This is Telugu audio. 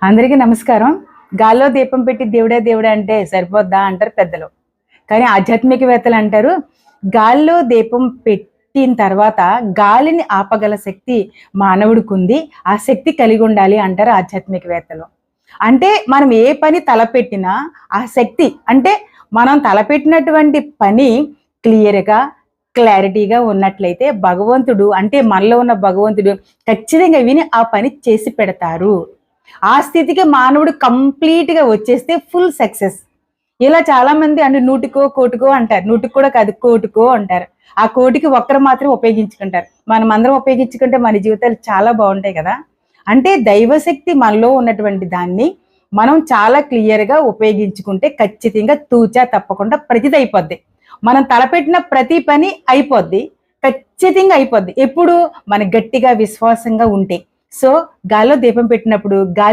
అందరికీ నమస్కారం. గాల్లో దీపం పెట్టి దేవుడే దేవుడే అంటే సరిపోద్దా అంటారు పెద్దలు. కానీ ఆధ్యాత్మికవేత్తలు అంటారు, గాల్లో దీపం పెట్టిన తర్వాత గాలిని ఆపగల శక్తి మానవుడికుంది. ఆ శక్తి కలిగి ఉండాలి అంటారు ఆధ్యాత్మికవేత్తలు. అంటే మనం ఏ పని తలపెట్టినా ఆ శక్తి అంటే మనం తలపెట్టినటువంటి పని క్లియర్‌గా, క్లారిటీగా ఉన్నట్లయితే భగవంతుడు అంటే మనలో ఉన్న భగవంతుడు ఖచ్చితంగా విని ఆ పని చేసి పెడతారు. ఆ స్థితికి మానవుడు కంప్లీట్‌గా వచ్చేస్తే ఫుల్ సక్సెస్. ఇలా చాలామంది అంటే నూటికో, కోటికో అంటారు. నూటికి కూడా కాదు కోటికో అంటారు. ఆ కోటికి ఒక్కరు మాత్రం ఉపయోగించుకుంటారు. మనమందరం ఉపయోగించుకుంటే మన జీవితాలు చాలా బావుంటాయి కదా! అంటే దైవశక్తి మనలో ఉన్నటువంటి దాన్ని మనం చాలా క్లియర్‌గా ఉపయోగించుకుంటే ఖచ్చితంగా తూచా తప్పకుండా ప్రతిది అయిపోద్ది. మనం తలపెట్టిన ప్రతి పని అయిపోద్ది. ఖచ్చితంగా అయిపోద్ది. ఎప్పుడు? మనం గట్టిగా విశ్వాసంగా ఉంటే. సో, గాల్లో దీపం పెట్టినప్పుడు గాలి